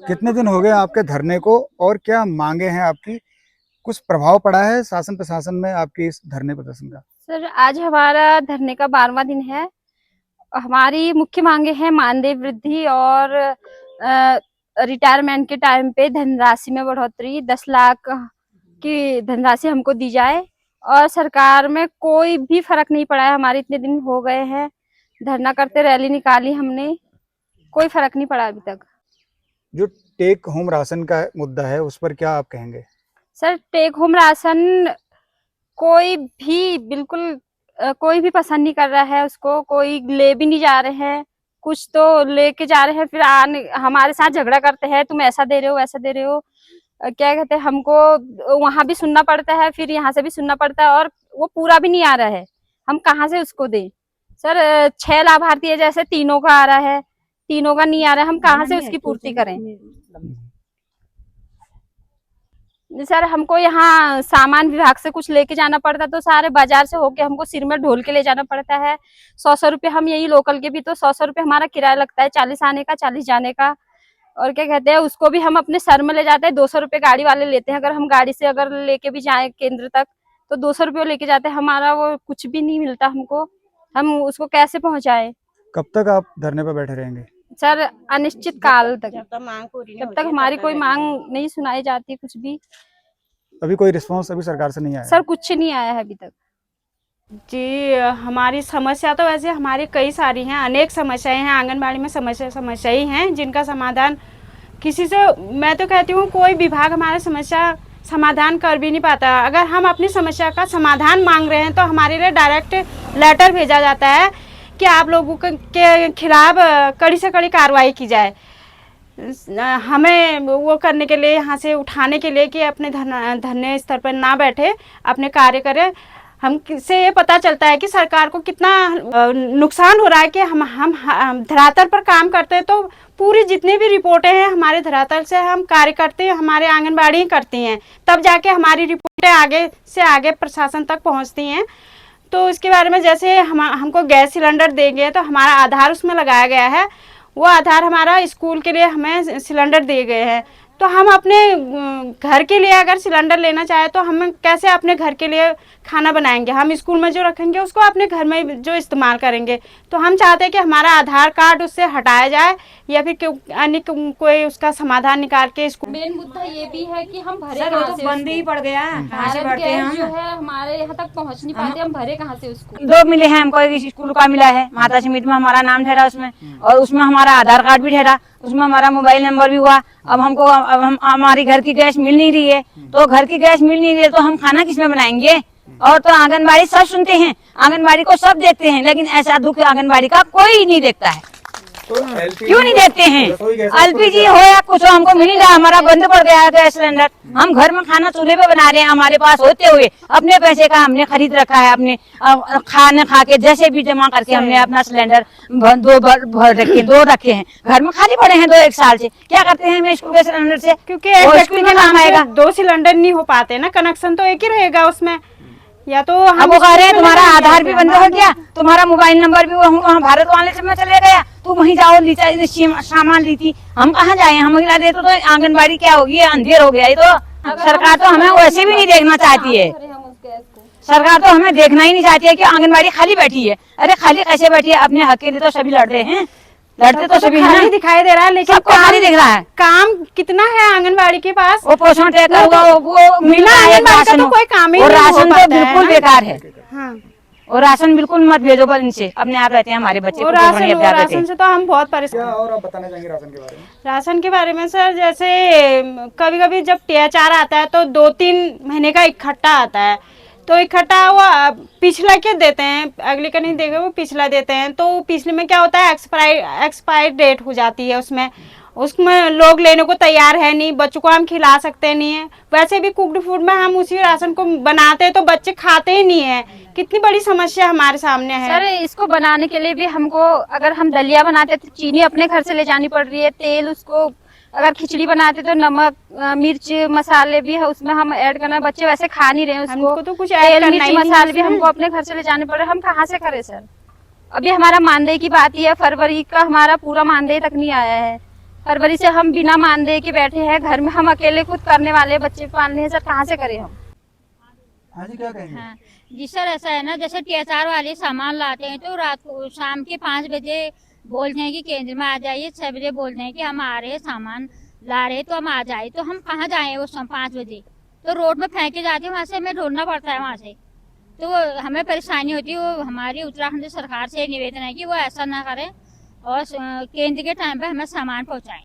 कितने दिन हो गए आपके धरने को और क्या मांगे हैं आपकी? कुछ प्रभाव पड़ा है शासन प्रशासन में आपके इस धरने प्रदर्शन का? सर, आज हमारा धरने का 12वां दिन है। हमारी मुख्य मांगे हैं मानदेय वृद्धि और रिटायरमेंट के टाइम पे धनराशि में बढ़ोतरी, 10 लाख की धनराशि हमको दी जाए। और सरकार में कोई भी फर्क नहीं पड़ा है। हमारे इतने दिन हो गए हैं धरना करते, रैली निकाली हमने, कोई फर्क नहीं पड़ा अभी तक। जो टेक होम राशन का मुद्दा है उस पर क्या आप कहेंगे? सर, टेक होम राशन कोई भी बिल्कुल कोई भी पसंद नहीं कर रहा है उसको, कोई ले भी नहीं जा रहे हैं। कुछ तो लेके जा रहे हैं, फिर हमारे साथ झगड़ा करते हैं, तुम ऐसा दे रहे हो वैसा दे रहे हो। क्या कहते हैं, हमको वहां भी सुनना पड़ता है, फिर यहाँ से भी सुनना पड़ता है, और वो पूरा भी नहीं आ रहा है। हम कहाँ से उसको दें? सर, 6 लाभार्थी है, जैसे तीनों का आ रहा है, तीनों का नहीं आ रहा है, हम कहाँ से उसकी पूर्ति करें? सर, हमको यहाँ सामान विभाग से कुछ लेके जाना पड़ता, तो सारे बाजार से होके हमको सिर में ढोल के ले जाना पड़ता है। 100 रुपये, हम यही लोकल के भी तो 100 रुपये हमारा किराया लगता है, 40 आने का 40 जाने का। और क्या कहते हैं, उसको भी हम अपने सर में ले जाते हैं। 200 रुपये गाड़ी वाले लेते हैं। अगर हम गाड़ी से अगर लेके भी जाए केंद्र तक तो 200 रुपये लेके जाते हैं। हमारा वो कुछ भी नहीं मिलता हमको, हम उसको कैसे पहुंचाए? कब तक आप धरने पर बैठे रहेंगे? सर, अनिश्चित काल तक, जब तक हमारी कोई मांग नहीं सुनाई जाती कुछ भी। अभी कोई रिस्पांस अभी सरकार से नहीं आया? सर, कुछ नहीं आया है अभी तक। जी, हमारी समस्या तो वैसे हमारी कई सारी हैं, अनेक समस्याएं हैं आंगनबाड़ी में। समस्या ही हैं जिनका समाधान किसी से, मैं तो कहती हूँ कोई विभाग हमारा समस्या समाधान कर भी नहीं पाता। अगर हम अपनी समस्या का समाधान मांग रहे हैं तो हमारे लिए डायरेक्ट लेटर भेजा जाता है कि आप लोगों के खिलाफ कड़ी से कड़ी कार्रवाई की जाए। हमें वो करने के लिए, यहाँ से उठाने के लिए कि अपने धरने स्तर पर ना बैठे, अपने कार्य करें। हमसे ये पता चलता है कि सरकार को कितना नुकसान हो रहा है कि हम धरातल पर काम करते हैं, तो पूरी जितनी भी रिपोर्टें हैं हमारे धरातल से हम कार्य करते हैं, हमारे आंगनबाड़ी करती हैं, तब जाके हमारी रिपोर्टें आगे से आगे प्रशासन तक पहुंचती हैं। तो इसके बारे में, जैसे हमको गैस सिलेंडर देंगे तो हमारा आधार उसमें लगाया गया है, वो आधार हमारा स्कूल के लिए हमें सिलेंडर दिए गए हैं। तो हम अपने घर के लिए अगर सिलेंडर लेना चाहे तो हम कैसे अपने घर के लिए खाना बनाएंगे? हम स्कूल में जो रखेंगे उसको अपने घर में जो इस्तेमाल करेंगे। तो हम चाहते हैं कि हमारा आधार कार्ड उससे हटाया जाए, या फिर अन्य कोई उसका समाधान निकाल के इसको। मेन मुद्दा ये भी है कि हम भरे सर, वो तो बंद ही पड़ गया, कहाँ से भरते हैं हम? जो है हमारे यहाँ तक पहुँच नहीं पाते, हम भरे कहाँ से उसको? 2 मिले हैं हमको, एक स्कूल का मिला है, माता समिति में हमारा नाम ठहरा उसमें, और उसमें हमारा आधार कार्ड भी ठहरा, उसमें हमारा मोबाइल नंबर भी हुआ। अब हम हमारी घर की गैस मिल नहीं रही है, तो घर की गैस मिल नहीं रही है तो हम खाना किसमें बनाएंगे? और तो आंगनबाड़ी सब सुनते हैं, आंगनबाड़ी को सब देखते हैं, लेकिन ऐसा दुख आंगनबाड़ी का कोई नहीं देखता है। क्यों नहीं देते हैं? एलपीजी हो या कुछ हो, हमको मिल ही रहा, हमारा बंद पड़ गया है गैस सिलेंडर। हम घर में खाना चूल्हे पे बना रहे हैं, हमारे पास होते हुए अपने पैसे का हमने खरीद रखा है, अपने खाना खा के जैसे भी जमा करके हमने अपना सिलेंडर 2 रखे हैं, घर में खाली पड़े हैं 1 साल से। क्या करते हैं हमें स्कूल के सिलेंडर से? क्योंकि एक व्यक्ति के नाम आएगा, 2 सिलेंडर नहीं हो पाते ना, कनेक्शन तो एक ही रहेगा उसमें। या तो हम वो कह रहे हैं तुम्हारा आधार भी बंद हो गया, तुम्हारा मोबाइल नंबर भी वहाँ भारत वाले से में चले गया, तुम वहीं जाओ सामान ली थी। हम कहाँ जाए? हम महिला दे तो आंगनबाड़ी क्या होगी? अंधेर हो गया। ये तो सरकार तो हमें वैसे भी नहीं देखना चाहती है। सरकार तो हमें देखना ही नहीं चाहती है कि आंगनबाड़ी खाली बैठी है। अरे खाली कैसे बैठी है? अपने हक के लिए तो सभी लड़ रहे हैं, लड़ते तो सभी खाली दिखाई दे रहा है, लेकिन सबको खाली दिख रहा है। काम कितना है आंगनबाड़ी के पास? वो पोषण ट्रैकर वो मिला है, आंगनबाड़ी का तो कोई काम ही नहीं, राशन तो बिल्कुल बेकार है। हाँ, और राशन बिल्कुल मत भेजो, पर इनसे अपने आप रहते हैं हमारे बच्चे। और राशन से तो हम बहुत परेशान। और आप बताना चाहेंगे राशन के बारे में? राशन के बारे में सर, जैसे कभी कभी जब THR आता है तो 2-3 महीने का इकट्ठा आता है, तो इकट्ठा वो पिछला क्या देते हैं, अगले का नहीं देगा, वो पिछला देते हैं। तो पिछले में क्या होता है, एक्सपायर डेट हो जाती है उसमें लोग लेने को तैयार है नहीं, बच्चों को हम खिला सकते नहीं है। वैसे भी कुक्ड फूड में हम उसी राशन को बनाते हैं तो बच्चे खाते ही नहीं है। कितनी बड़ी समस्या हमारे सामने है। सर, इसको बनाने के लिए भी हमको, अगर हम दलिया बनाते तो चीनी अपने घर से ले जानी पड़ रही है, तेल, उसको अगर खिचड़ी बनाते तो नमक, मिर्च, मसाले भी है उसमें हम ऐड करना। बच्चे वैसे खा नहीं रहे हैं उसको, हमको तो कुछ ऐड करना ही नहीं, मसाले भी हमको अपने घर से ले जाने पड़ रहे हैं। हम कहाँ से करें सर? अभी हमारा मानदेय की बात ही है, फरवरी का हमारा पूरा मानदेय तक नहीं आया है। फरवरी से हम बिना मानदेय के बैठे हैं घर में। हम अकेले खुद करने वाले, बच्चे पालने हैं सर, कहाँ से करें हम। हाँ जी, क्या कहेंगे? हाँ जी सर, ऐसा है ना, जैसे THR वाले सामान लाते हैं तो रात को शाम के 5 बजे बोलते हैं कि केंद्र में आ जाइए, 6 बजे बोलते हैं कि हम आ रहे हैं, सामान ला रहे हैं तो हम आ जाए। तो हम कहाँ जाएं उस 5 बजे? तो रोड में फेंके जाते हैं, वहाँ से हमें ढूंढना पड़ता है वहाँ से, तो हमें परेशानी होती है। वो हमारी उत्तराखंड सरकार से निवेदन है कि वो ऐसा ना करें और केंद्र के टाइम पे हमें सामान पहुँचाएं।